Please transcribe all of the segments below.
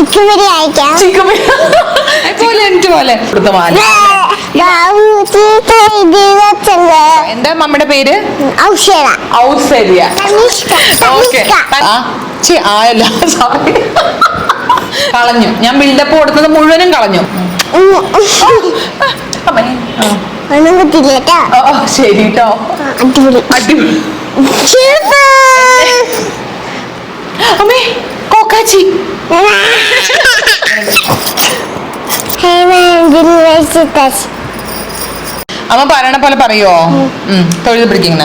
Chicken biryani chicken പോലെ എന്താ മമ്മയുടെ പേര്? ഔസര്യ. ആയല്ല, സോറി, കളഞ്ഞു. ഞാൻ ബിൽഡപ്പ് കൊടുത്തത് മുഴുവനും കളഞ്ഞു. ശരി കേട്ടോ. അടിപൊളി. അമ്മേ കോക്കാച്ചി. അമ്മ പറയണ പോലെ പറയോ? തൊഴുത് പിടിക്കുന്ന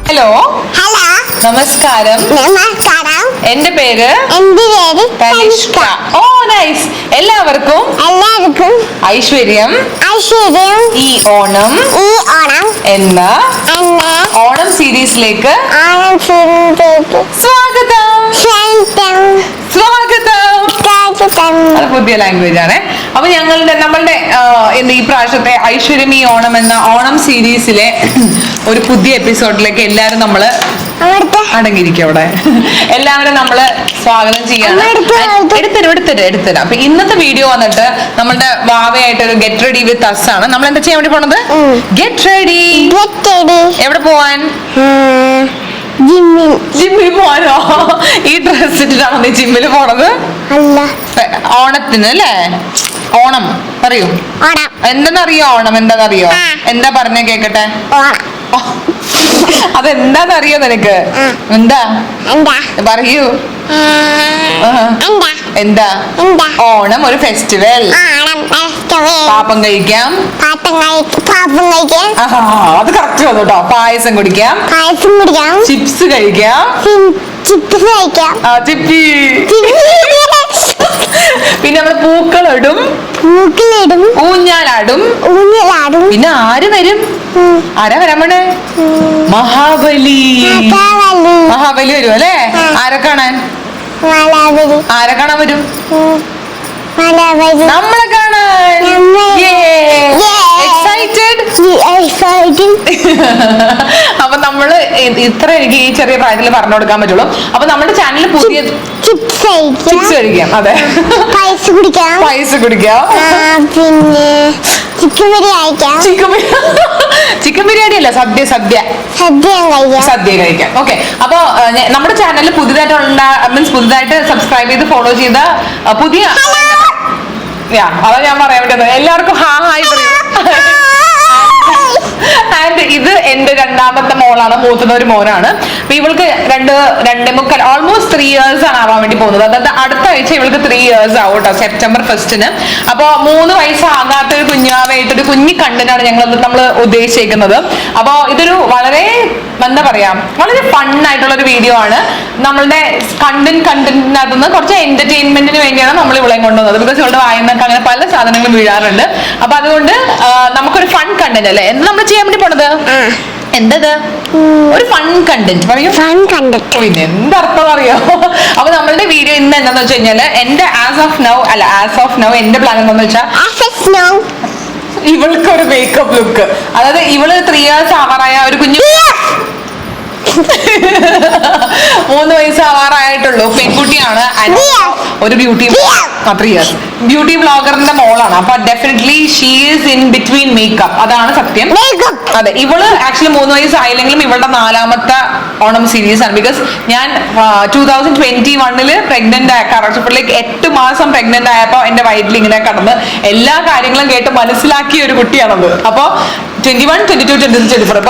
ഹലോ. നമസ്കാരം. എന്റെ പേര് തനിഷ്ക. ഓ നൈസ്. എല്ലാവർക്കും ഐശ്വര്യം ഈ ഓണം എന്ന ഓണം സീരീസിലേക്ക് സ്വാഗതം. അത് പുതിയ ലാംഗ്വേജ് ആണ്. അപ്പൊ നമ്മളുടെ ഈ പ്രാവശ്യത്തെ ഐശ്വര്യം ഈ ഓണം എന്ന ഓണം സീരീസിലെ ഒരു പുതിയ എപ്പിസോഡിലേക്ക് എല്ലാരും നമ്മള് അടങ്ങിയിരിക്കും. അവിടെ എല്ലാവരും നമ്മള് സ്വാഗതം ചെയ്യാണ്. എടുത്തരും. അപ്പൊ ഇന്നത്തെ വീഡിയോ വന്നിട്ട് നമ്മളുടെ വാവയായിട്ടൊരു ഗെറ്റ് റെഡി വിത്ത് അസ് ആണ്. നമ്മൾ എന്താ ചെയ്യാൻ വേണ്ടി പോണത്? Get ready. എവിടെ പോവാൻ? ജിമ്മിൽ പോവാനോ? ഈ ഡ്രസ് ഇട്ടിട്ടാണോ നീ ജിമ്മിൽ പോണത്? ഓണത്തിന് അല്ലേ? ഓണം പറയൂ. എന്താന്നറിയോ? ഓണം എന്താന്നറിയോ? എന്താ പറഞ്ഞ കേക്കട്ടെ. അതെന്താന്നറിയോ നിനക്ക്? എന്താ പറയൂ. എന്താ? ഓണം ഒരു ഫെസ്റ്റിവൽ. പാപ്പം കഴിക്കാം. അത് കറക്റ്റ് വന്നു കേട്ടോ. പായസം കുടിക്കാം. ചിപ്സ് കഴിക്കാം. ചിപ്പി. പിന്നെ നമ്മള് പൂക്കളിടും. ഊഞ്ഞാലാടും. പിന്നെ ആര് വരും? ആരാ വരാൻ പോണേ? മഹാബലി വരും അല്ലേ? ആരെ കാണാൻ? ആരെ കാണാൻ വരും? നമ്മളെ കാണാൻ. അപ്പൊ നമ്മള് ഇത്ര എനിക്ക് ഈ ചെറിയ പ്രായത്തിൽ പറഞ്ഞു കൊടുക്കാൻ പറ്റുള്ളൂ. അപ്പൊ നമ്മുടെ ചാനലിൽ പുതിയ ചിപ്സ് കഴിക്കാം. അതെ, പൈസ കുടിക്കാം. പിന്നെ ചിക്കൻ ബിരിയാണി അല്ല, സദ്യ കഴിക്കാം. ഓക്കെ. അപ്പൊ നമ്മുടെ ചാനലിൽ പുതുതായിട്ട് സബ്സ്ക്രൈബ് ചെയ്ത് ഫോളോ ചെയ്ത പുതിയ അതാ ഞാൻ പറയാൻ പറ്റുന്നത്. എല്ലാവർക്കും ഹായ് പറയും. ആൻഡ് ഇത് എന്റെ രണ്ടാമത്തെ മോളാണ്. മൂത്തത് ഒരു മോനാണ്. അപ്പൊ ഇവൾക്ക് 2.25 ഓൾമോസ്റ്റ് 3 years ആണ് ആവാൻ വേണ്ടി പോകുന്നത്. അതായത് അടുത്ത ആഴ്ച ഇവൾക്ക് 3 years ആവും കേട്ടോ, September 1st. അപ്പൊ 3 വയസ്സാകാത്ത ഒരു കുഞ്ഞാവായിട്ടൊരു കുഞ്ഞി കണ്ടന്റാണ് നമ്മൾ ഉദ്ദേശിക്കുന്നത്. അപ്പൊ ഇതൊരു വളരെ എന്താ പറയാ, വളരെ ഫണ്ണായിട്ടുള്ള ഒരു വീഡിയോ ആണ്. നമ്മളുടെ കണ്ടന്റിനകത്തുനിന്ന് കുറച്ച് എന്റർടൈൻമെന്റിന് വേണ്ടിയാണ് നമ്മൾ ഇവളെ കൊണ്ടുവന്നത്. ബിക്കോസ് ഇവളുടെ വായനക്ക് അങ്ങനെ പല സാധനങ്ങളും വീഴാറുണ്ട്. അപ്പൊ അതുകൊണ്ട് നമുക്കൊരു ഫൺ കണ്ടന്റ് അല്ലേ എന്താ നമ്മൾ ചെയ്യാൻ വേണ്ടി പോണത്? എന്തത്? ഒരു ഫൺ കണ്ടന്റ് പറയൂ. പിന്നെ എന്തർത്ഥം അറിയോ? അപ്പൊ നമ്മളുടെ വീഡിയോ ഇന്ന് എന്താന്ന് വെച്ച് കഴിഞ്ഞാല് എന്റെ ആസ് ഓഫ് നൗ എന്റെ പ്ലാൻ എന്താന്ന് വെച്ചാൽ ഇവൾക്ക് ഒരു മേക്കപ്പ് ലുക്ക്. അതായത് ഇവള് 3 years ആവാറായ ഒരു കുഞ്ഞു 3 വയസ്സാവാറായിട്ടുള്ളൂ പെൺകുട്ടിയാണ്. ഒരു ബ്യൂട്ടി 3 years ബ്യൂട്ടി ബ്ലോഗറിന്റെ മോളാണ്. അപ്പൊ definitely she is in between makeup. അതാണ് സത്യം. അതെ, ഇവള് ആക്ച്വലി 3 വയസ്സായില്ലെങ്കിലും ഇവളുടെ 4ാമത്തെ ഓണം സീരീസ് ആണ്. ബിക്കോസ് ഞാൻ 2021 പ്രഗ്നന്റ് ആയ കറക്റ്റ് 8 മാസം പ്രഗ്നന്റ് ആയപ്പോ എന്റെ വയറ്റിൽ ഇങ്ങനെ കടന്ന് എല്ലാ കാര്യങ്ങളും കേട്ട് മനസ്സിലാക്കിയ ഒരു കുട്ടിയാണത്. അപ്പൊ 21, 22, 23, 24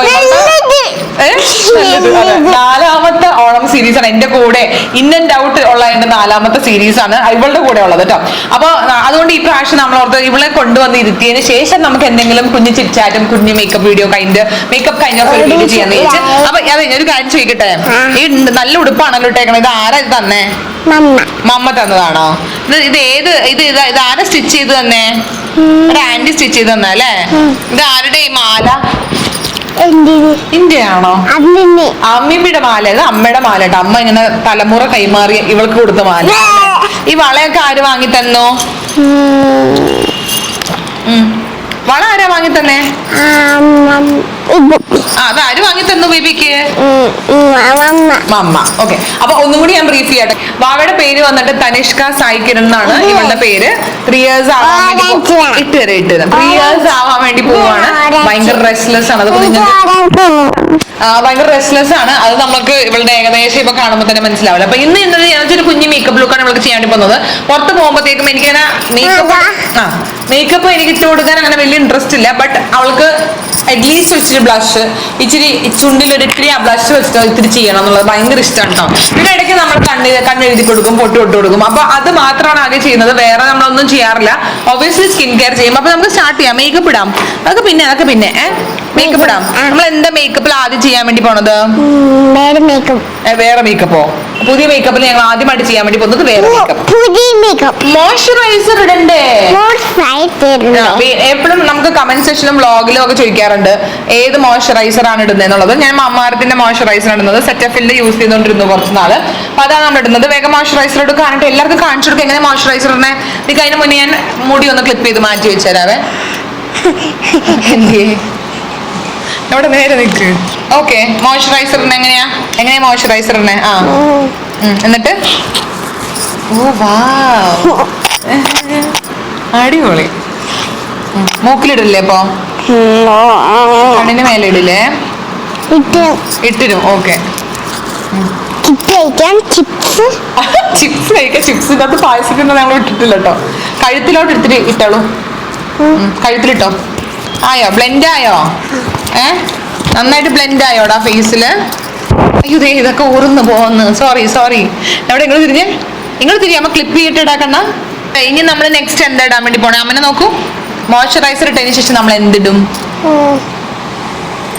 4ാമത്തെ ഓണം സീരീസ് ആണ്. എന്റെ കൂടെ ഇൻ ആൻഡ് ഔട്ട് ഉള്ള എന്റെ 4ാമത്തെ സീരീസ് ആണ് ഇവളുടെ കൂടെ ഉള്ളത് കേട്ടോ. അപ്പൊ അതുകൊണ്ട് ഈ പ്രാവശ്യം നമ്മൾ ഓർത്ത് ഇവളെ കൊണ്ടുവന്ന് ഇരുത്തിയതിന് ശേഷം നമുക്ക് എന്തെങ്കിലും കുഞ്ഞു ചിറ്റാറ്റും കുഞ്ഞു മേക്കപ്പ് വീഡിയോ മേക്കപ്പ് ഓഫ് ഒരു വീഡിയോ ചെയ്യാന്ന് ചോദിച്ചു. അപ്പൊ അതെ, ഒരു കാര്യം ചോദിക്കട്ടെ, ഈ നല്ല ഉടുപ്പാണല്ലോ ഇട്ടേക്കണത്. ഇത് ആരാ ഇത് തന്നേ? മമ്മ തന്നതാണോ? ഇത് ആരാ സ്റ്റിച്ച് ചെയ്ത് തന്നെ? ഒരു ആന്റി സ്റ്റിച്ച് ചെയ്ത് തന്നല്ലേ? ഇത് ആരുടെ ഈ മാല? ഇന്ത്യ ആണോ? അമ്മിയുടെ മാല. ഇത് അമ്മയുടെ മാല കേട്ടോ. അമ്മ ഇങ്ങനെ തലമുറ കൈമാറി ഇവൾക്ക് കൊടുത്ത മാല. ഈ വളയൊക്കെ ആര് വാങ്ങി തന്നോ? വള ആരാ വാങ്ങി തന്നെ? അതാര് വാങ്ങി തന്നു ബേബിക്ക്? മമ്മ. ഓക്കെ, അപ്പൊ ഒന്നും കൂടി ഞാൻ ബ്രീഫ് ചെയ്യട്ടെ. വാവയുടെ പേര് വന്നിട്ട് തനിഷ്ക സായി കിരൺ എന്നാണ് ഇവളുടെ പേര്. 3 years ആവാൻ വേണ്ടി 3 years ആവാൻ വേണ്ടി പോവാണ്. ഭയങ്കര റെസ്റ്റ്ലെസ് ആണ്. അതൊക്കെ ഭയങ്കര റെസ്റ്റ്ലെസ് ആണ്. അത് നമുക്ക് ഇവളുടെ ഏകദേശം ഇപ്പൊ കാണുമ്പോൾ തന്നെ മനസ്സിലാവില്ല. അപ്പൊ ഇന്നൊരു ഞാനൊരു കുഞ്ഞു മേക്കപ്പ് ലുക്കാണ് ഇവൾക്ക് ചെയ്യാൻ വേണ്ടി പോകുന്നത്. പുറത്ത് പോകുമ്പോഴത്തേക്കും എനിക്ക് മേക്കപ്പ് എനിക്ക് ഇട്ട് കൊടുക്കാൻ അങ്ങനെ വലിയ ഇൻട്രസ്റ്റ് ഇല്ല. ബട്ട് അവൾക്ക് അറ്റ്ലീസ്റ്റ് ഇച്ചിരി ബ്ലഷ്, ഇച്ചിരി ചുണ്ടിലൊരു ഇത്തിരി ആ ബ്ലഷ് വെച്ചിട്ട് ഇത്തിരി ചെയ്യണം എന്നുള്ളത് ഭയങ്കര ഇഷ്ടമാണ് കേട്ടോ. പിന്നെ ഇടയ്ക്ക് നമ്മൾ കണ്ണെഴുതി കൊടുക്കും, പൊട്ട് കൊടുക്കും. അപ്പൊ അത് മാത്രമാണ് ആകെ ചെയ്യുന്നത്. വേറെ നമ്മളൊന്നും ചെയ്യാറില്ല. ഒബ്വിയസ്ലി സ്കിൻ കെയർ ചെയ്യും. അപ്പൊ നമുക്ക് സ്റ്റാർട്ട് ചെയ്യാം. മേക്കപ്പ് ഇടാം. അതൊക്കെ പിന്നെ മേക്കപ്പ് ഇടാം. നമ്മൾ എന്താ മേക്കപ്പിൽ ആദ്യം ചെയ്യാൻ വേണ്ടി പോണത്? വേറെ മേക്കപ്പോ? പുതിയ മേക്കപ്പിൽ ഞങ്ങൾ ആദ്യമായിട്ട് ചെയ്യാൻ വേണ്ടി പോകുന്നത് വേറെ മേക്കപ്പ്. മോയ്സ്ചറൈസർ ഇടണ്ടേ? എപ്പോഴും നമുക്ക് കമന്റ് സെക്ഷനും വ്ളോഗിലും ഒക്കെ ചോദിക്കാറുണ്ട് ഏത് മോയ്സ്ചറൈസർ ആണ് ഇടുന്നത് എന്നുള്ളത്. ഞാൻ മമ്മാർത്തിന്റെ മോയ്സ്ചറൈസർ ഇടുന്നത്. സെറ്റഫിൽഡ് യൂസ് ചെയ്തുകൊണ്ടിരുന്നു കുറച്ച് നാള്. അപ്പൊ അതാണ് നമ്മൾ ഇടുന്നത്. വേഗം മോയ്സ്ചറൈസർ എടുക്കാനായിട്ട് എല്ലാവർക്കും കാണിച്ചു കൊടുക്കുക എങ്ങനെ മോയ്സ്ചറൈസർ ഇടണേ. എനിക്ക് അതിന് മുന്നേ ഞാൻ മുടി ഒന്ന് ക്ലിപ്പ് ചെയ്ത് മാറ്റി വെച്ചുതരാവേ. അവിടെ നേരെ നിൽക്ക്. ഓക്കെ, മോയ്സ്ചറൈസറിന് എങ്ങനെയാ മോയ്സ്ചറൈസറിനെ? എന്നിട്ട് അടിപൊളി. മൂക്കിലിടില്ലേ? അപ്പൊ കണ്ണിന് മേലെ ഇടില്ലേ? ഇട്ടിരും. ഓക്കെ, ചിപ്സ് കഴിക്കാം. ചിപ്സ് ഇതിനകത്ത് പായസത്തിന് ഞങ്ങൾ ഇട്ടിട്ടില്ല കേട്ടോ. കഴുത്തിലോട്ട് എടുത്തിട്ട് ഇട്ടോളൂ. കഴുത്തിലിട്ടോ. ആയോ? ബ്ലെൻഡ് ആയോ? നന്നായിട്ട് ബ്ലെൻഡ് ആയോടാ ഫേസില്? അയ്യോ ദേ ഇതൊക്കെ ഊർന്ന് പോകുന്നു. സോറി. എവിടെ നിങ്ങൾ തിരിഞ്ഞ് അമ്മ ക്ലിപ്പ് ചെയ്തിട്ട് ഇടാക്കണ്ട. ഇനി നമ്മൾ നെക്സ്റ്റ് എന്താ ഇടാൻ വേണ്ടി പോണേ? അമ്മനെ നോക്കൂ. മോയ്സ്ചറൈസർ ഇട്ടതിന് ശേഷം നമ്മൾ എന്തിടും?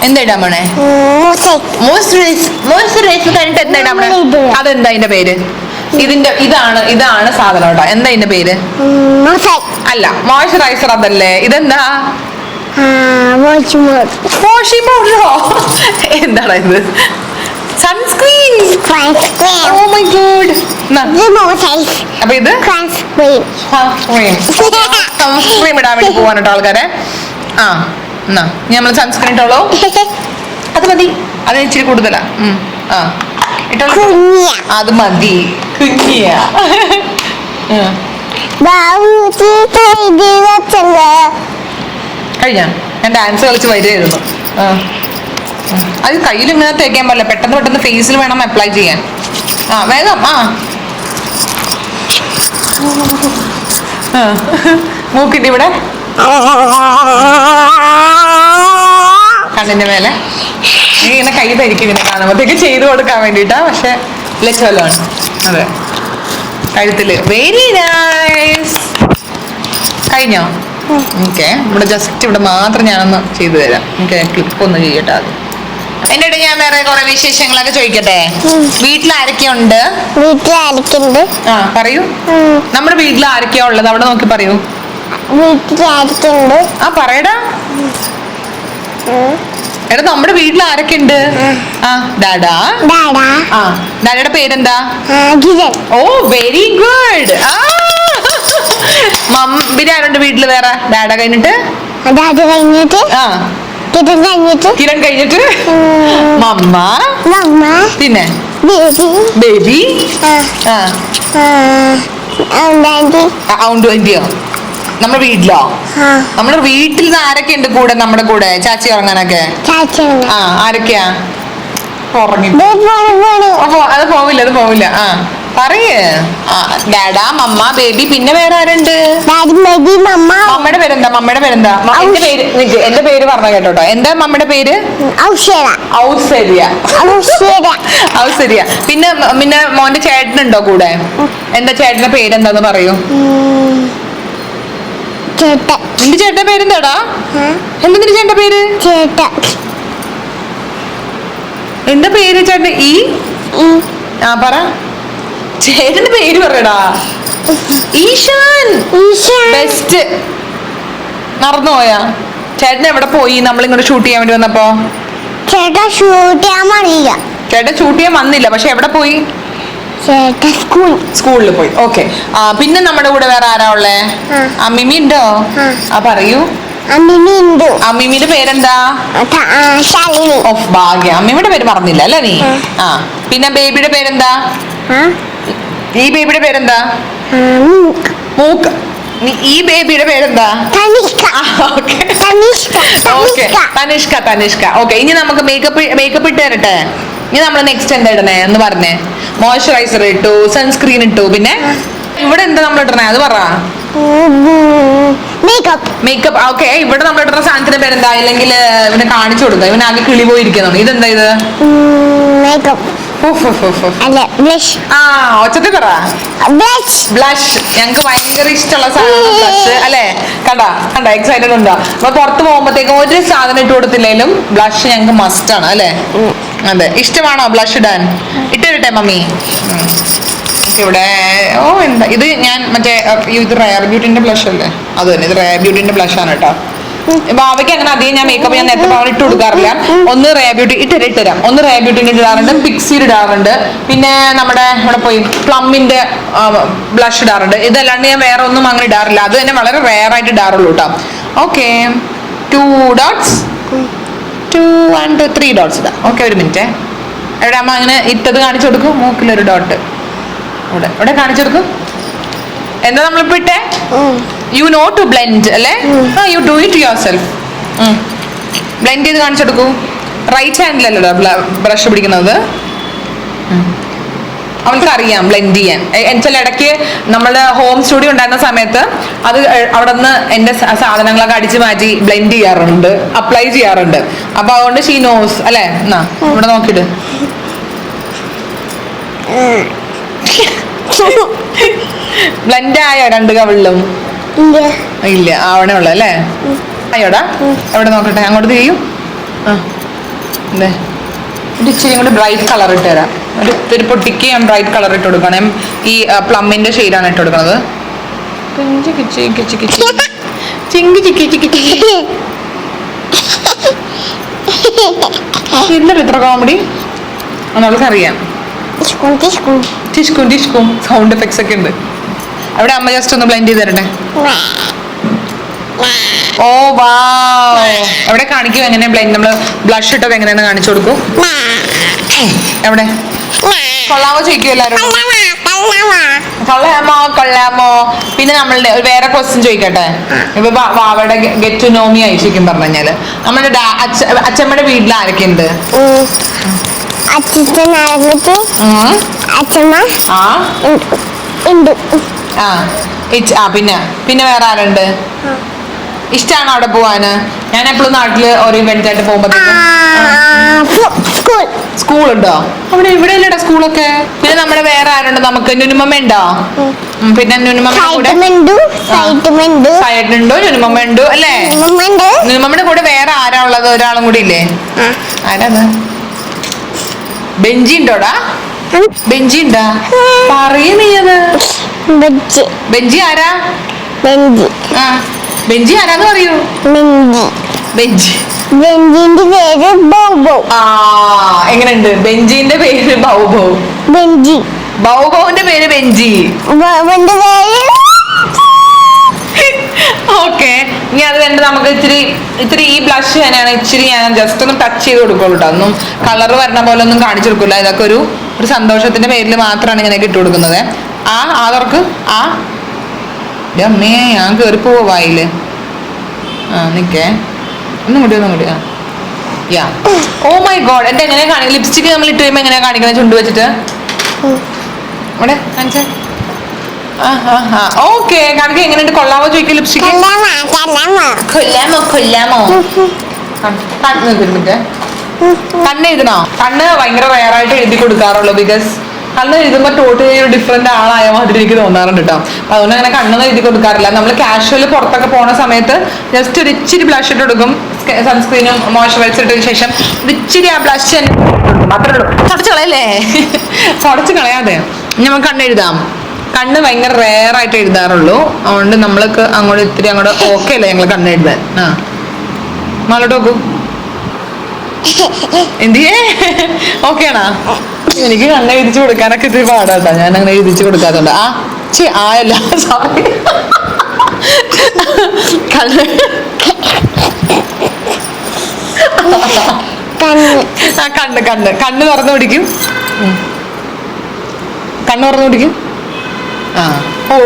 എന്താ ഇടാൻ പോണേ? മോയ്സ്ചറൈസർ കഴിഞ്ഞിട്ട് എന്താ ഇടാൻ പോണേ? അതെന്താ അതിന്റെ പേര്? ഇതാണ് സാധനം കേട്ടോ. എന്താ ഇതിന്റെ പേര്? അല്ല, മോയ്സ്ചറൈസർ അതല്ലേ. ഇതെന്താ? വാഷിംഗ് പൗഡറോ? എന്താണ് ഇത്? സൺസ്ക്രീൻ. Oh my god. അപ്പൊ ഇത് സൺസ്ക്രീൻ ഇടാൻ വേണ്ടി പോവാൻ കേട്ടോ ആൾക്കാരെ. എന്നാ നമ്മൾ സൺസ്ക്രീൻ ഇട്ടോളൂ. അത് മതി. അത് ഇച്ചിരി കൂടുതലാ. ഇട്ടോളൂ. അത് മതി. കുഞ്ഞിയ കഴിഞ്ഞ ഞാൻ ഡാൻസ് കളിച്ച് വരുമായിരുന്നു. അത് കയ്യിൽ ഇങ്ങനെ തേക്കാൻ പാടില്ല. പെട്ടെന്ന് ഫേസിൽ വേണം അപ്ലൈ ചെയ്യാൻ. വേഗം. മൂക്കിന്റെ ഇവിടെ, കണ്ണിന്റെ മേലെ ഇങ്ങനെ കൈ ധരിക്കും. ഇങ്ങനെ കാണുമ്പോഴത്തേക്ക് ചെയ്ത് കൊടുക്കാൻ വേണ്ടിട്ടാ. പക്ഷെ ലക്ഷമാണ്. അതെ, കഴുത്തില്. Very nice. കഴിഞ്ഞോ? ഓക്കെ, ഇവിടെ ജസ്റ്റ് ഇവിടെ മാത്രം ഞാനൊന്ന് ചെയ്തു തരാം. ഓക്കെ, ക്ലിപ്പ് ഒന്ന് ചെയ്യട്ടെ ആദ്യം. എന്റെ ഇടയിൽ ഞാൻ വേറെ കുറെ വിശേഷങ്ങളൊക്കെ ചോദിക്കട്ടെ? വീട്ടിൽ ആരൊക്കെയുണ്ട്? പറയൂ. നമ്മുടെ വീട്ടിൽ ആരൊക്കെയാ ഉള്ളത്? അവിടെ നോക്കി പറയൂ. പറയടാ. എടാ, നമ്മുടെ വീട്ടിൽ ആരൊക്കെ ഉണ്ട്? ഡാഡയുടെ പേരെന്താ? ഓ വെരി ഗുഡ്. പിന്നെ ആരുണ്ട് വീട്ടില് വേറെ? ഡാഡ കഴിഞ്ഞിട്ട് കിരൺ കഴിഞ്ഞിട്ട് മമ്മ, പിന്നെ ബേബി, ആന്റിയോ? നമ്മുടെ വീട്ടിലോ? നമ്മുടെ വീട്ടിൽ ആരൊക്കെ ഉണ്ട് കൂടെ? നമ്മുടെ കൂടെ ചാച്ചി ഇറങ്ങാനൊക്കെ ആരൊക്കെയാ? അത് പോവില്ല. പറയേ. ഡാഡ, മമ്മ, ബേബി, പിന്നെ വേറെ ആരുണ്ട്? മമ്മയുടെ പേരെന്താ? എന്റെ പേര് പറഞ്ഞ കേട്ടോട്ടോ. എന്താ മമ്മയുടെ പേര്? ഔസര്യ. പിന്നെ മോന്റെ ചേട്ടനുണ്ടോ കൂടെ? എന്താ ചേട്ടന്റെ പേരെന്താന്ന് പറയൂ. നിന്റെ ചേട്ടന്റെ പേരെന്താടാ? എന്താ നിന്റെ ചേട്ടന്റെ പേര്? എന്താ പേര് ചേട്ടൻ? പറ. ചേട്ടന്റെ പേര് പറയടാ. ഈശാൻ. ബെസ്റ്റ്. മറന്നുപോയാ? ചേട്ടൻ എവിടെ പോയി? നമ്മളിങ്ങോട്ട് ഷൂട്ട് ചെയ്യാൻ വേണ്ടി വന്നപ്പോ ചേട്ടൻ ഷൂട്ട് ചെയ്യാൻ വന്നില്ല. ചേട്ടൻ ഷൂട്ട് ചെയ്യാൻ വന്നില്ല, പക്ഷെ എവിടെ പോയി? ചേട്ടൻ സ്കൂളിൽ പോയി. ഓക്കെ. പിന്നെ നമ്മുടെ കൂടെ വേറെ ആരാ ഉള്ളേ? അമ്മിമി ഉണ്ടോ? പറയൂ. അമ്മിമിയുടെ പേരെന്താ? ഓഫ് ഭാഗ്യ. അമ്മിമിയുടെ പേര് മറന്നില്ല അല്ലേ നീ? പിന്നെ ബേബിയുടെ പേരെന്താ? ഈ ബേബിയുടെ പേരെന്താ? മൂക്ക്. ഈ ബേബിയുടെ പേരെന്താ? തനിഷ്ക. ഓക്കെ, ഇനി നമുക്ക് മേക്കപ്പ് ഇട്ട് തരട്ടെ. ഇനി നമ്മൾ നെക്സ്റ്റ് എന്താ ഇടണേ എന്ന് പറഞ്ഞേ? മോയ്സ്ചറൈസർ ഇട്ടു, സൺസ്ക്രീൻ ഇട്ടു, പിന്നെ ഇവിടെ എന്താ നമ്മൾ ഇടണേ അത് പറ. മേക്കപ്പ്. ഓക്കെ, ഇവിടെ നമ്മൾ ഇടുന്ന സാധനത്തിന്റെ പേരെന്താ? അല്ലെങ്കിൽ ഇവനെ കാണിച്ചു കൊടുക്കുക. ഇവൻ ആകെ കിളി പോയിരിക്കുന്നു. ഇതെന്താ ഇത്? ഒച്ചത്തിൽ പറ. ബ്ലഷ്. ഞങ്ങക്ക് ഭയങ്കര ഇഷ്ടമുള്ള സാധനം ബ്ലഷ് അല്ലെ? കണ്ട എക്സൈറ്റഡ് ഉണ്ടോ? അപ്പൊ പുറത്ത് പോകുമ്പോഴത്തേക്കും ഒരു സാധനം ഇട്ട് കൊടുത്തില്ലെങ്കിലും ബ്ലഷ് ഞങ്ങക്ക് മസ്റ്റ് ആണ് അല്ലെ? അതെ. ഇഷ്ടമാണോ ബ്ലഷ് ഇടാൻ? ഇട്ടിട്ടെ മമ്മി. ഇവിടെ എന്താ ഇത്? ഞാൻ മറ്റേ ഇത് റയർ ബ്യൂട്ടിന്റെ ബ്ലഷ് അല്ലേ? അത് തന്നെ, ഇത് റയർ ബ്യൂട്ടിന്റെ ബ്ലഷ് ആണ് കേട്ടോ. ബാവയ്ക്ക് അങ്ങനെ അധികം ഞാൻ മേക്കപ്പ് ഞാൻ നേരത്തെ ഇട്ട് കൊടുക്കാറില്ല. ഒന്ന് റേ ബ്യൂട്ടി ഇട്ടുതരാം. ഒന്ന് റേ ബ്യൂട്ടിന്റെ ഇടാറുണ്ട്, പിക്സിയിൽ ഇടാറുണ്ട്, പിന്നെ നമ്മുടെ ഇവിടെ പോയി പ്ലമ്മിന്റെ ബ്ലഷ് ഇടാറുണ്ട്. ഇതല്ലാണ്ട് ഞാൻ വേറെ ഒന്നും അങ്ങനെ ഇടാറില്ല. അത് തന്നെ വളരെ റെയർ ആയിട്ട് ഇടാറുള്ളൂ കേട്ടോ. ഓക്കെ, 2 dots 2 and 3 dots ഇടാം. ഓക്കെ, ഒരു മിനിറ്റ്. എവിടെ അമ്മ അങ്ങനെ ഇട്ടത് കാണിച്ചു കൊടുക്കും? മൂക്കിലൊരു ഡോട്ട് ഇവിടെ കാണിച്ചു കൊടുക്കും. എന്താ നമ്മളിപ്പോ ഇട്ടേ? യു നോ ടു ബ്ലെൻഡ് അല്ലേ? You do it your self. Blend ചെയ്ത് കാണിച്ചെടുക്കൂ. റൈറ്റ് ഹാൻഡിലല്ലോ ബ്രഷ് പിടിക്കുന്നത്. അവൾക്ക് അറിയാം ബ്ലെൻഡ് ചെയ്യാൻ. എന്നുവെച്ചാൽ ഇടയ്ക്ക് നമ്മള് ഹോം സ്റ്റുഡിയോ ഉണ്ടായിരുന്ന സമയത്ത് അത് അവിടെ നിന്ന് എന്റെ സാധനങ്ങളൊക്കെ അടിച്ചു മാറ്റി ബ്ലെൻഡ് ചെയ്യാറുണ്ട്, അപ്ലൈ ചെയ്യാറുണ്ട്. അപ്പൊ അതുകൊണ്ട് ഷീ നോസ് അല്ലേ? എന്നാ ഇവിടെ നോക്കിട്ട് ബ്ലെൻഡ് ആയോ 2 കവിളിലും? ഇല്ല, ആവണേ ഉള്ളു അല്ലേ? അയ്യോടാ, എവിടെ നോക്കട്ടെ, അങ്ങോട്ട് ചെയ്യും. അല്ലേ, ഒരു ഇച്ചിരി കൂടി ബ്രൈറ്റ് കളർ ഇട്ട് തരാം. ഒരു ഇത്തിരി പൊട്ടിക്ക് ഞാൻ ബ്രൈറ്റ് കളർ ഇട്ട് കൊടുക്കണം. ഈ പ്ലമ്മിന്റെ ഷെയ്ഡാണ് ഇട്ട് കൊടുക്കുന്നത്. ഇല്ല ഇത്ര കോമഡി നമ്മൾക്കറിയാം. സൗണ്ട് എഫക്ട്സ് ഒക്കെ ഉണ്ട്. അവിടെ അമ്മ ജസ്റ്റ് ഒന്ന് ബ്ലെൻഡ് ചെയ്ത് തരട്ടെ. ഓ വാവ്, എവിടെ കാണിക്കും? എങ്ങനെ ബ്ലെൻഡ് നമ്മള് ബ്ലഷ് ഇട്ടത് എങ്ങനെയാന്ന് കാണിച്ചു കൊടുക്കും. എവിടെ കൊള്ളാമോ ചോദിക്കും എല്ലാരും? കൊള്ളാമോ. പിന്നെ നമ്മളുടെ വേറെ ക്വസ്റ്റ്യൻ ചോദിക്കട്ടെ. ഇപ്പൊ വാവയുടെ ഗെറ്റ് ടു നോ മീ അയച്ചിരിക്കും പറഞ്ഞു കഴിഞ്ഞാല് നമ്മളുടെ അച്ഛമ്മയുടെ വീട്ടിൽ ആരൊക്കെ ഉണ്ട്? പിന്നെ വേറെ ആരുണ്ട്? ഇഷ്ടമാണോ അവിടെ പോവാന്? ഞാൻ എപ്പോഴും നാട്ടില് ഓരോ ഇവന്റ് ആയിട്ട് പോകുമ്പോഴത്തേക്കും സ്കൂളുണ്ടോ? അവിടെ ഇവിടെ ഇല്ലടാ സ്കൂളൊക്കെ. പിന്നെ നമ്മുടെ വേറെ ആരുണ്ട്? നമുക്ക് നുനുമമ്മ ഉണ്ടോ? പിന്നെ നുനുമമ്മ കൂടെ സൈഡുണ്ടോ? നുനുമമ്മ ഉണ്ടോ അല്ലേ? നുനുമമ്മയുടെ കൂടെ വേറെ ആരാ ഉള്ളത്? ഒരാളും കൂടി ഇല്ലേ? ആരാത്? ബെഞ്ചി ഉണ്ടോടാ? ബെഞ്ചി ഉണ്ടാ? പറയൂ നീ അത്. ബെഞ്ചി ആരാ? ബെഞ്ചി ആരാന്ന് പറയൂ. ബെഞ്ചി. ബെഞ്ചിന്റെ പേര് ബൗബൗ. എങ്ങനെയുണ്ട്? ബെഞ്ചിന്റെ പേര് ബൗബൗ. ബെഞ്ചി. ബൗബൗന്റെ പേര് ബെഞ്ചി. ഓക്കെ, ഇനി അത് വേണ്ട നമുക്ക് ഇത്തിരി ഈ ബ്ലഷ് തന്നെയാണ് ഇച്ചിരി ഞാൻ ജസ്റ്റ് ഒന്ന് ടച്ച് ചെയ്ത് കൊടുക്കുള്ളൂ കേട്ടോ. ഒന്നും കളർ വരണ പോലെ ഒന്നും കാണിച്ചു കൊടുക്കില്ല. ഇതൊക്കെ ഒരു സന്തോഷത്തിന്റെ പേരിൽ മാത്രമാണ് ഇങ്ങനെയൊക്കെ ഇട്ട് കൊടുക്കുന്നത്. ആതർക്ക് അമ്മേ ഞാൻ കയറി പോവോ വായില്? നിക്കേ, ഒന്നും കൂടി യാ. ഓ മൈ ഗോഡ്, എന്റെ എങ്ങനെയാ കാണിക്കുക? ലിപ്സ്റ്റിക് നമ്മൾ ഇട്ട് കഴിയുമ്പോൾ എങ്ങനെയാ കാണിക്കുന്നത്? ചുണ്ട് വെച്ചിട്ട് ഇവിടെ കാണിച്ചേ. ഓക്കെ, കാണിക്ക. എങ്ങനെയുണ്ട്? കൊള്ളാമോ ചോദിക്കും. ലിപ്സ്റ്റിക് കണ്ണ് എഴുതണോ? കണ്ണ് ഭയങ്കര റയറായിട്ട് എഴുതി കൊടുക്കാറുള്ളൂ. ബിക്കോസ് കണ്ണ് എഴുതുമ്പോൾ ടോട്ടലി ഒരു ഡിഫറെന്റ് ആളായ മാതിരി എനിക്ക് തോന്നാറുണ്ട് കേട്ടോ. അതുകൊണ്ട് അങ്ങനെ കണ്ണൊന്നും എഴുതി കൊടുക്കാറില്ല. നമ്മൾ കാഷ്വൽ പുറത്തൊക്കെ പോണ സമയത്ത് ജസ്റ്റ് ഒരു ഇച്ചിരി ബ്ലഷ് ഇട്ട് കൊടുക്കും. സൺസ്ക്രീനും മോയ്സ്ചറൈസർ ഇട്ടതിന് ശേഷം ഒരു ഇച്ചിരി ആ ബ്ലഷ് തന്നെ കൊടുക്കും. അത്രേ ഉള്ളൂ. തുടച്ച് കളയല്ലേ? തുടച്ച് കളയാതെ നമുക്ക് കണ്ണ് എഴുതാം. കണ്ണ് ഭയങ്കര റെയർ ആയിട്ട് എഴുതാറുള്ളൂ. അതുകൊണ്ട് നമ്മൾക്ക് അങ്ങോട്ട് ഇത്തിരി അങ്ങോട്ട് ഓക്കെ അല്ലേ ഞങ്ങൾ കണ്ണ് എഴുതാൻ? നാളോട്ട് നോക്കൂ. എന്തിയേ ഓക്കെ ആണോ? എനിക്ക് കണ്ണ് എഴുതിച്ചു കൊടുക്കാനൊക്കെ ഇത്തിരി പാടാട്ടാ, ഞാൻ അങ്ങനെ എഴുതിച്ചു കൊടുക്കാറുണ്ട്. ആയല്ല സോറി. കണ്ണ് കണ്ണ് കണ്ണ് കണ്ണ് തുറന്നു പിടിക്കും. കണ്ണ് തുറന്നു പിടിക്കും. ആ ഓ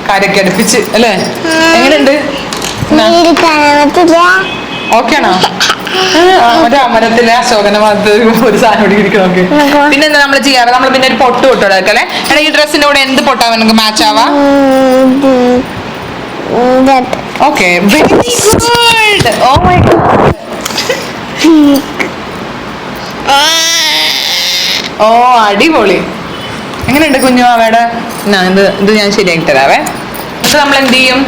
കാര്യമൊക്കെ അടുപ്പിച്ച് അല്ലേ? എങ്ങനെയുണ്ട്? ഓക്കെ ആണോ? ഒരു അമരത്തിലെ അശോകന ഭാഗത്ത് ഒരു സാധനം ഇവിടെ ഇരിക്കണം. ഓക്കെ, പിന്നെ എന്താ നമ്മൾ ചെയ്യാറ്? നമ്മൾ പിന്നെ ഒരു പൊട്ട് പൊട്ടോടൊക്കെ അല്ലേ? എടാ ഈ ഡ്രസ്സിന്റെ കൂടെ എന്ത് പൊട്ടാ നമുക്ക് മാച്ച് ആവാ? Okay, very good. Oh my God. ഓ അടിപൊളി. എങ്ങനെയുണ്ട് കുഞ്ഞു അവയുടെ? ഇത് ഞാൻ ശരിയാക്കി തരാവേ. എന്നിട്ട് നമ്മൾ എന്ത് ചെയ്യും?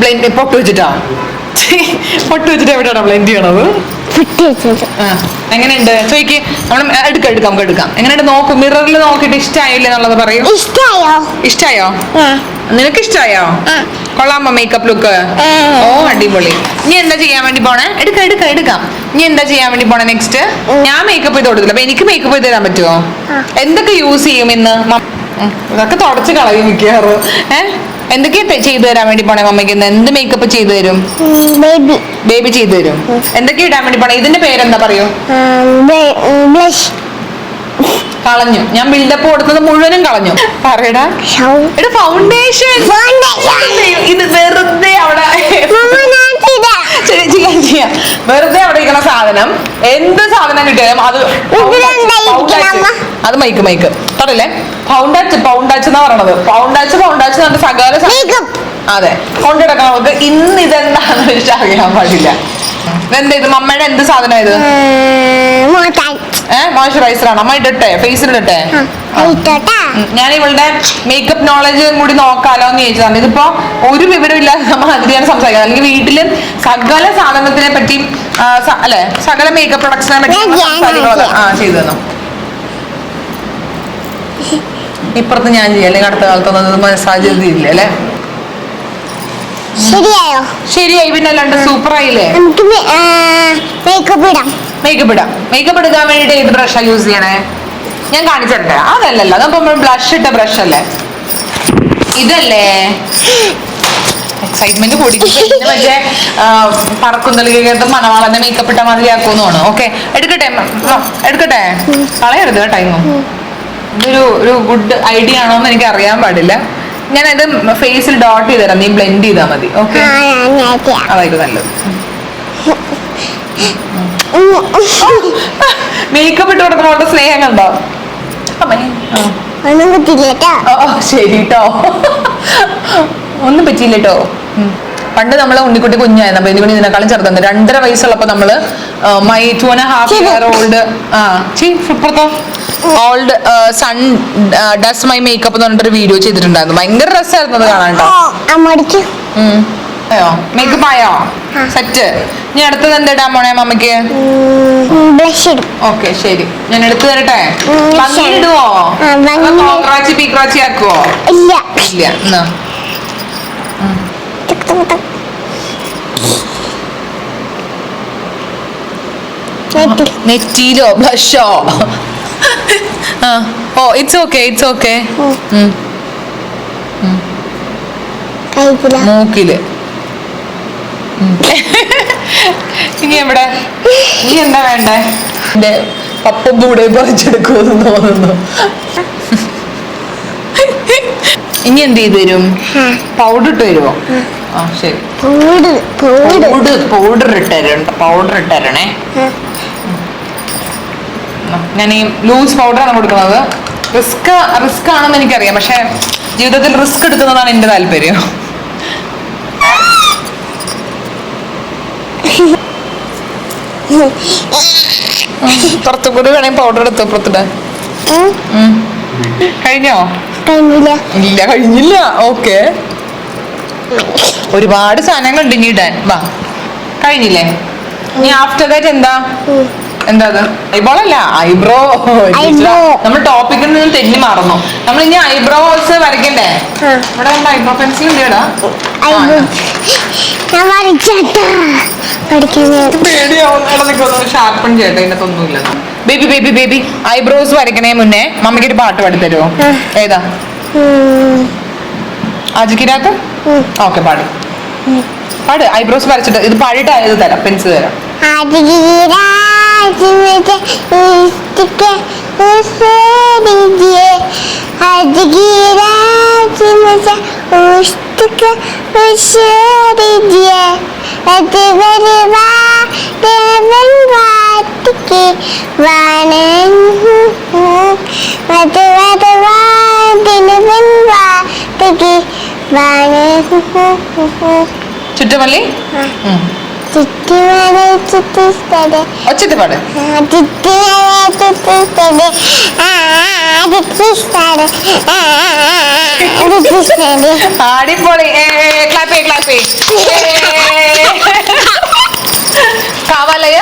ബ്ലെൻഡ് പൊട്ട് വെച്ചിട്ടാ? പൊട്ട് വെച്ചിട്ട് എവിടെയാണോ ബ്ലെൻഡ് ചെയ്യണത്? എങ്ങനെയുണ്ട് ചോദിക്ക്. നമ്മൾ എടുക്കാം, നമുക്ക് എടുക്കാം. എങ്ങനെയുണ്ട് നോക്കും, മിററിൽ നോക്കിട്ട് ഇഷ്ടമായില്ലേ എന്നുള്ളത് പറയും. ഇഷ്ടായോ? നിനക്ക് ഇഷ്ടായോ? കൊള്ളാമോ മേക്കപ്പ് ലുക്ക്? ഓ അടിപൊളി. ഇനി എന്താ ചെയ്യാൻ വേണ്ടി പോണേ? എടുക്കാം. ഇനി എന്താ ചെയ്യാൻ വേണ്ടി പോണേ നെക്സ്റ്റ്? ഞാൻ മേക്കപ്പ് ചെയ്ത് കൊടുത്തില്ല, അപ്പൊ എനിക്ക് മേക്കപ്പ് ചെയ്ത് തരാൻ പറ്റുമോ? എന്തൊക്കെ യൂസ് ചെയ്യും ഇന്ന്? ഇതൊക്കെ തുടച്ച് കളയും മിക്കാറ്. എന്തൊക്കെയാ ചെയ്തു തരാൻ വേണ്ടി പോണേ മമ്മയ്ക്ക്? എന്ത് മേക്കപ്പ് ചെയ്തു തരും? ബേബി ചെയ്തു തരും. എന്തൊക്കെയാ ഇടാൻ വേണ്ടി പോണേ? ഇതിന്റെ പേരെന്താ പറയൂ? കളഞ്ഞു. ഞാൻ ബിൽഡപ്പ് കൊടുത്തത് മുഴുവനും കളഞ്ഞു. പറയടാ. ഫൗണ്ടേഷൻ. ഇത് വെറുതെ അവിടെ ചെയ്യാം. വെറുതെ അവിടെ ഇരിക്കുന്ന സാധനം, എന്ത് സാധനം കിട്ടിയാലും അത് മൈക്ക് തടല്ലേ? പൗണ്ടാച്ച് എന്നാ പറയണത്. പൗണ്ടാച്ച് സകല. അതെ, കൊണ്ടിടക്കാം നമുക്ക്. ഇന്ന് ഇതെന്താന്ന് വെച്ചാൽ അറിയാൻ പാടില്ല. എന്താ ഇത്? മമ്മയുടെ എന്ത് സാധനം ഇത്? മോയ്സ്ചറൈസർ ആണ്. അമ്മ ഇടട്ടെ? ഫേസിൽ ഇടട്ടെ? ഞാൻ ഇവളുടെ മേക്കപ്പ് നോളജ് കൂടി നോക്കാലോ എന്ന് ചോദിച്ചതാണ്. ഇതിപ്പോ ഒരു വിവരം ഇല്ലാതെ മാതിരിയാണ് സംസാരിക്കുന്നത്. അല്ലെങ്കിൽ വീട്ടില് സകല സാധനത്തിനെ പറ്റി അല്ലെ, സകല മേക്കപ്പ് പ്രൊഡക്ട്സിനെ പറ്റി ചെയ്തു തന്നു. ഇപ്പുറത്ത് ഞാൻ ചെയ്യാം, അല്ലെങ്കിൽ അടുത്ത കാലത്തൊന്നും മസാജ് ചെയ്തില്ല അല്ലെ? ശരിയായി. പിന്നെ അല്ലാണ്ട് സൂപ്പർ ആയില്ലേ? മേക്കപ്പ് എടുക്കാൻ വേണ്ടിട്ട് ഏത് ബ്രഷാ യൂസ് ചെയ്യണേ? ഞാൻ കാണിച്ചിട്ടെ. അതല്ലല്ലോ, അതപ്പോ ബ്ലഷ് ഇട്ട ബ്രഷ് അല്ലേ? ഇതല്ലേ? എക്സൈറ്റ്മെന്റ് കൂടി. മറ്റേ പറക്കുന്നലിക്കകത്ത് മണവാളന്റെ മേക്കപ്പ് ഇട്ട മാതിരി ആക്കുമെന്നാണ്. ഓക്കെ, എടുക്കട്ടെ? കളയരുത് ടൈമും. ഇതൊരു ഗുഡ് ഐഡിയ ആണോ എന്ന് എനിക്ക് അറിയാൻ പാടില്ല. ഞാനത് ഫേസിൽ ഡോട്ട് ചെയ്ത് തരാം, നീ ബ്ലെൻഡ് ചെയ്താൽ മതി. ഓക്കെ, അതായത് നല്ലത്. മേക്കപ്പ് ഇട്ട് കൊടുക്കുന്നോണ്ട് സ്നേഹം കണ്ടോ? ശരിട്ടോ, ഒന്നും പറ്റിയില്ലട്ടോ. പണ്ട് നമ്മള് ഉണ്ണിക്കുട്ടി കുഞ്ഞായിരുന്നു. അപ്പൊ ഇതിനുവേണ്ടി ഇതിനേക്കാളും ചെറുതാണ്. 2.5 വയസ്സുള്ളപ്പോ നമ്മള് my 2.5 year old old son does my makeup എന്ന് പറഞ്ഞിട്ടൊരു വീഡിയോ ചെയ്തിട്ടുണ്ടായിരുന്നു. ഭയങ്കര രസമായിരുന്നു അത് കാണാൻ. അയ്യോ, മേക്കപ്പ് ആയോ? സെറ്റ്. ഞാൻ അടുത്തത് എന്താ മോണേ മമ്മയ്ക്ക്? ഓക്കെ, ശരി, ഞാൻ എടുത്തു തരട്ടെ? ഭംഗിയിടുവോ? പീക്രാച്ചി ആക്കുവോ? ഇല്ല. എന്നാ നെറ്റിയിലോ ബ്ലഷോ? Oh it's okay. മൂക്കില്. ഇനി എവിടെ? ഇനി എന്താ വേണ്ടേ? എന്റെ പപ്പും കൂടെ പറിച്ചെടുക്കുമെന്ന് തോന്നുന്നു. ഇനി എന്ത് ചെയ്ത് തരും? പൗഡർ ഇട്ട് തരുമോ? ആ ശരി, പൗഡർ ഇട്ടരണേ. ഞാൻ ഈ ലൂസ് പൗഡറാണ് കൊടുക്കുന്നത്. റിസ്ക് ആണെന്ന് എനിക്കറിയാം, പക്ഷെ ജീവിതത്തിൽ റിസ്ക് എടുക്കുന്നതാണ് എന്റെ താല്പര്യം. പുറത്തുകൂടി വേണമെങ്കിൽ പൗഡർ എടുത്തോ പുറത്തിടെ. കഴിഞ്ഞോ? ഇല്ല, കഴിഞ്ഞില്ല. ഓക്കെ, ഒരുപാട് സാധനങ്ങളുണ്ട് ഇനി ഇടാൻ. വാ, കഴിഞ്ഞില്ലേ? ഇനി ആഫ്റ്റർ ദാറ്റ് എന്താ? എന്താ അത്? ഐബോൾ അല്ല, ഐബ്രോ. Eyebrow. നമ്മൾ ടോപ്പിക്കിൽ നിന്ന് തെന്നി മാറുന്നു. നമ്മൾ ഇനി ഐബ്രോസ് വരയ്ക്കണ്ടേ? ഇവിടെ ഐബ്രോ പെൻസിൽ ഇല്ലേടാ? ഞാൻ വരച്ചാട്ടാ പഠിക്കുന്നത്. പേടിയാവുന്ന ഷാർപ്പൺ ചെയ്യട്ടെ, ഇതിനകത്തൊന്നുമില്ല. ബേബി ബേബി ബേബി ഐബ്രോസ് വരയ്ക്കണേ മുന്നേ മമ്മിക്ക് ഒരു പാട്ട് പാടി തരുമോ? ഏതാ? ആജിക്കിനകത്ത്? ഓക്കെ, പാട് പാട്. ഐബ്രോസ് വരച്ചിട്ട് ഇത് പാടിയിട്ട് ഇത് തരാം, പെൻസിൽ തരാം. ചുറ്റുമല്ലി ഒച്ചത്ത് പാട്. അടിപൊളി. Clap clap. കാവാലയ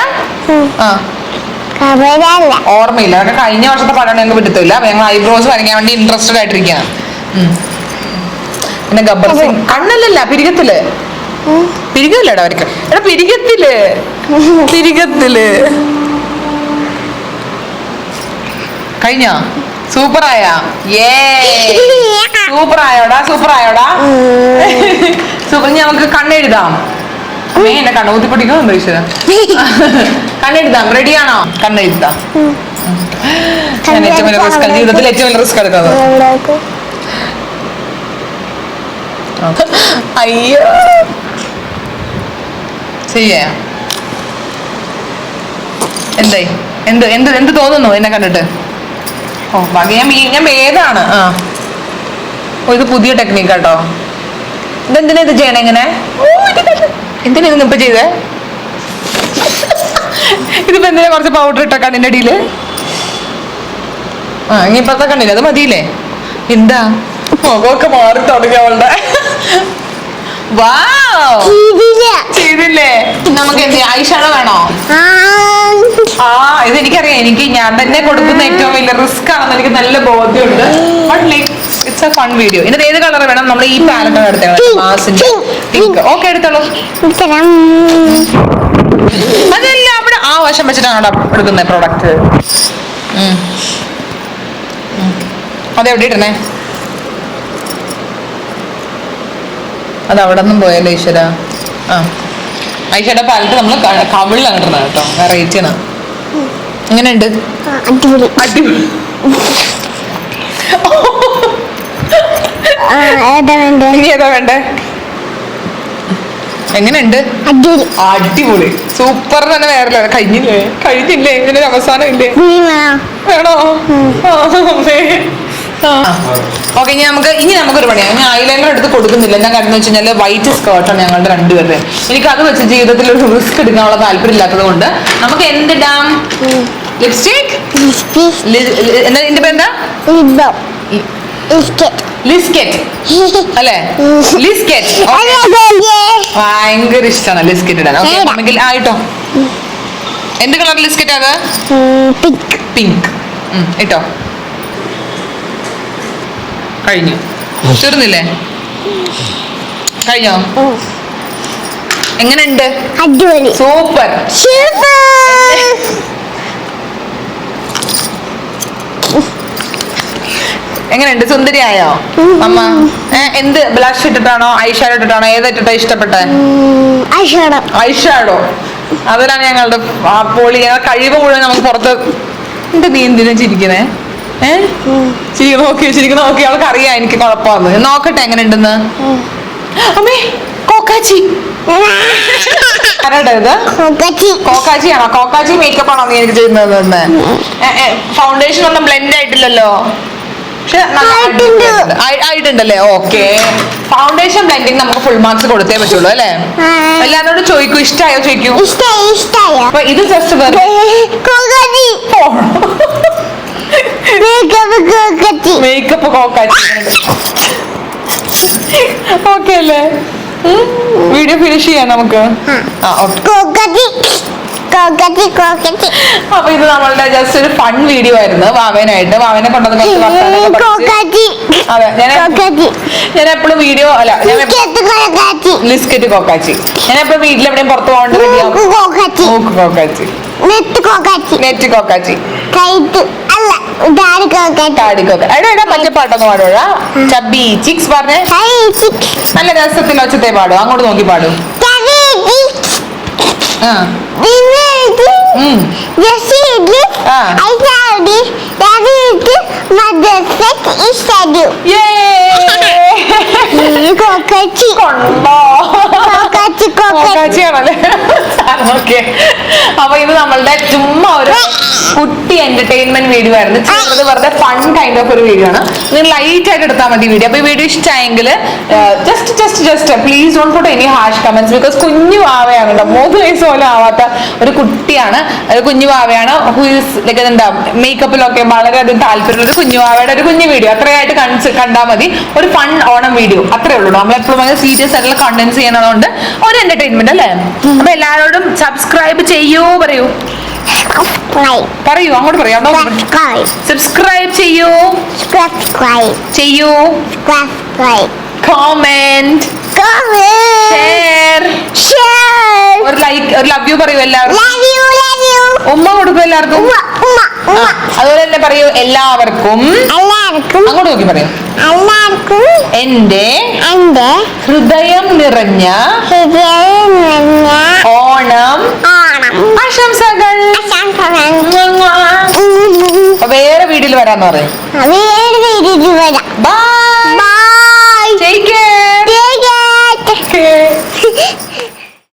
ഓർമ്മയില്ല, അതൊക്കെ കഴിഞ്ഞ വർഷത്തെ പാടാണ് ഞങ്ങൾക്ക് വിട്ടത്തില്ല. ഞങ്ങൾ ഐബ്രോസ് വരയ്ക്കാൻ വേണ്ടി ഇൻട്രസ്റ്റഡ് ആയിട്ടിരിക്കുകയാണ്. പിന്നെ ഗബ്ബർ സിംഗ് കണ്ണല്ലല്ല പിരികത്തില് പിരികല്ലടാ അവർക്ക്. എടാ പിരികത്തില് കഴിഞ്ഞ സൂപ്പറായ സൂപ്പറായോടാ സൂപ്പർ. നമുക്ക് കണ്ണെഴുതാം. അമ്മേ എന്നെ കണ്ണൂത്തി പൊട്ടിക്കുന്നുണ്ടോ ഈശ്വര? കണ്ണെഴുതാം. റെഡിയാണോ? കണ്ണെഴുതാം. ഞാൻ ഏറ്റവും വലിയ റിസ്ക്, ജീവിതത്തിൽ ഏറ്റവും വലിയ റിസ്ക് എടുക്കുന്നത്. അയ്യോ ചെയ്യ എന്തായി? എന്ത് എന്ത് എന്ത് തോന്നുന്നു എന്നെ കണ്ടിട്ട്? ഓ ബാക്കി ഞാൻ ഏതാണ്? ഇത് പുതിയ ടെക്നിക്ക് കേട്ടോ. ഇതെന്തിനാ ഇത് ചെയ്യണേ ഇങ്ങനെ? എന്തിനാ ഇത് ഇപ്പൊ ചെയ്തേ? ഇതിപ്പോ എന്തിനാ കുറച്ച് പൗഡർ ഇട്ട കണ്ണിന്റെ അടിയില്? ഇനിയിപ്പത്തെ കണ്ണില്ല, അത് മതിയില്ലേ? എന്താ മുഖമൊക്കെ മാറി തുടങ്ങി അവളുടെ. ചെയ്തില്ലേ? നമുക്ക് എന്ത് ഐഷാഡോ വേണോ? ഇത് എനിക്കറിയാം. ഞാൻ തന്നെ കൊടുക്കുന്ന ഏറ്റവും വലിയ റിസ്ക് ആണെന്ന് എനിക്ക് നല്ല ബോധ്യമുണ്ട്. But like it's A fun video. ഇതിന് ഏത് കളർ വേണം? നമ്മൾ ഈ പാലറ്റാണ് എടുത്തത്, മാസിന്റെ പിങ്ക്. ഓക്കെ എടുത്തോളൂ. അതല്ല അവിടെ ആ വശം വെച്ചിട്ടാണ് എടുക്കുന്നത് പ്രോഡക്റ്റ്. അതെവിടെ ഇടണേ? അത് അവിടെ നിന്നും പോയല്ലോ ഈശ്വര. ഐഷയുടെ പാലറ്റ് നമ്മൾ കവിളിലാണ് ഇടുന്നത് കേട്ടോ. വെറൈറ്റി ആണ്. എങ്ങനെയുണ്ട്? അടിപൊളി. ഇനി ഏതാ വേണ്ടേ? എങ്ങനെയുണ്ട്? അടിപൊളി സൂപ്പർ തന്നെ. വേറെ കഴിഞ്ഞില്ലേ? ഇതിനൊരു അവസാനം ഇല്ലേ? വേണോ? ഓക്കെ, ഇനി നമുക്കൊരു പണിയാണ്. ഞാൻ ഐലൈനർ എടുത്ത് കൊടുക്കുന്നില്ല. ഞാൻ കാരണം വെച്ച് കഴിഞ്ഞാൽ വൈറ്റ് സ്കേർട്ടാണ് ഞങ്ങളുടെ രണ്ടുപേരുടെ. എനിക്ക് അത് വെച്ച് ജീവിതത്തിൽ ഒരു റിസ്ക് എടുക്കാനുള്ള താല്പര്യം ഇല്ലാത്തത് കൊണ്ട് നമുക്ക് എന്തിടാം? ലിപ്സ്റ്റിക്. എന്താ ഇതിന്റെ പേരെന്താ? ലിസ്കെറ്റ് അല്ലേ? ലിസ്കെറ്റ് ഭയങ്കര ഇഷ്ടമാണ് ലിസ്കെറ്റ് ഇടാൻ. ഓക്കെ നമുക്ക് ആയിട്ടോ. എന്ത് കളർ ലിസ്കെറ്റ് അത്? പിങ്ക്. ഇട്ടോ. കഴിഞ്ഞു. തീർന്നില്ലേ? കഴിഞ്ഞോ? എങ്ങനെയുണ്ട്? സൂപ്പർ. എങ്ങനെയുണ്ട്? സുന്ദരിയായോ അമ്മ? എന്ത് ബ്ലഷ് ഇട്ടിട്ടാണോ ഐഷാഡോ ഇട്ടിട്ടാണോ? ഏതായിട്ടാ ഇഷ്ടപ്പെട്ടെ? ഐഷാഡോ. അതിലാണ് ഞങ്ങളുടെ പൊളി. ഞങ്ങളുടെ കഴിവ് മുഴുവൻ നമുക്ക് പുറത്ത്. എന്താ നീ എന്തിനാ ചിരിക്കണേ? ശരിക്കും നോക്കി. അവൾക്ക് അറിയാം എനിക്ക് കുഴപ്പമാന്ന്. നോക്കട്ടെ എങ്ങനെയുണ്ടെന്ന്. അമ്മേ കോക്കാച്ചി. ആരാടാ ഇത്? കോക്കാച്ചിയാണോ? കോക്കാച്ചി മേക്കപ്പ് ആണോ നീ എനിക്ക് ചെയ്യുന്നത്? ഫൗണ്ടേഷൻ ഒന്നും ബ്ലെൻഡ് ആയിട്ടില്ലല്ലോ. പക്ഷെ ആയിട്ടുണ്ടല്ലേ? ഓക്കെ. ഫൗണ്ടേഷൻ ബ്ലെൻഡിങ് നമുക്ക് ഫുൾ മാർക്സ് കൊടുത്തേ പറ്റുള്ളൂ അല്ലേ? എല്ലാരോടും ചോദിക്കൂ, ഇഷ്ടായോ ചോദിക്കൂ. അപ്പൊ ഇത് ജസ്റ്റ് മേക്കപ്പ് കോക്കാച്ചി. ഓക്കെ അല്ലേ? വീഡിയോ ഫിനിഷ് ചെയ്യാം നമുക്ക്. കോക്കറ്റി അപ്പൊ ഇത് നമ്മളുടെ ജസ്റ്റ് ഒരു ഫൺ വീഡിയോ ആയിരുന്നു വാവേനായിട്ട്. വാവേനെ കൊണ്ടുവന്ന് കുറച്ച് വർത്താനൊക്കെ പഠിച്ച്. കോക്കറ്റി അതെ കോക്കറ്റി ഞാൻ എപ്പോഴും വീഡിയോ അല്ല ഞാൻ കോക്കറ്റി ലിസ്കറ്റ് കോക്കാച്ചി. ഞാൻ എപ്പോഴും വീട്ടിൽ എവിടെയും പുറത്ത് പോകേണ്ട റെഡിയാവും. കോക്കറ്റി മൂക്ക് കോക്കാച്ചി, നെറ്റ് കോക്കറ്റി നെറ്റ് കോക്കാച്ചി, കൈറ്റ് അല്ല ഡാഡി കോക്കറ്റി താടി കോക്ക. എടാ മഞ്ഞപ്പാട്ടൊന്ന് പാടുവാ. ചബി ചിക്സ് പറഞ്ഞേ. നല്ല രസത്തിൽ ഒച്ചത്തെ പാടും. അങ്ങോട്ട് നോക്കി പാടും. ആ ഓക്കെ. അപ്പൊ ഇത് നമ്മളുടെ ചുമ്മാ ഒരു കുട്ടി എന്റർടൈൻമെന്റ് വീഡിയോ ആയിരുന്നു. ചെറുത് വെറുതെ ഫൺ കൈൻഡ് ഓഫ് ഒരു വീഡിയോ ആണ്. നിങ്ങൾ ലൈറ്റ് ആയിട്ട് എടുത്താൽ മതി വീഡിയോ. അപ്പൊ ഈ വീഡിയോ ഇഷ്ടമായെങ്കിൽ just please don't put any hash comments. Because കുഞ്ഞു വാവയാണ് കേട്ടോ. 3 വയസ്സ് പോലും ആവാത്ത ഒരു കുട്ടിയാണ്, ഒരു കുഞ്ഞു വാവയാണ്. ലൈക്ക് എന്താ മേക്കപ്പിലൊക്കെ വളരെയധികം താല്പര്യമുള്ള ഒരു കുഞ്ഞു വാവയുടെ ഒരു കുഞ്ഞു വീഡിയോ അത്രയായിട്ട് കണ്ടാൽ മതി. ഒരു ഫൺ ഓണം വീഡിയോ അത്രേ ഉള്ളൂ. നമ്മളെപ്പോഴും ഭയങ്കര സീരിയസ് ആയിട്ടുള്ള കണ്ടന്റ്സ് ചെയ്യുന്നതുകൊണ്ട് ഒരു എന്റർടൈൻമെന്റ് അല്ലേ. അപ്പൊ എല്ലാവരോടും സബ്സ്ക്രൈബ് ചെയ്യൂ പറയൂ. പറയൂ അങ്ങോട്ട് പറയൂ. സബ്സ്ക്രൈബ് ചെയ്യൂ, ചെയ്യൂ, കോമെന്റ്, ഷെയർ, ഒരു ലൈക്ക്, ഒരു ലവ് യു പറയൂ എല്ലാവരും. ഉമ്മ കൊടുക്കും എല്ലാവർക്കും. അതുപോലെ തന്നെ പറയൂ എല്ലാവർക്കും. അങ്ങോട്ട് നോക്കി പറയൂ. എന്റെ ഹൃദയം നിറഞ്ഞ ഓണം ആശംസകൾ. വേറെ വീട്ടിൽ വരാന്ന് പറയും. വേറെ വീട്ടിൽ വരാം. ബൈ.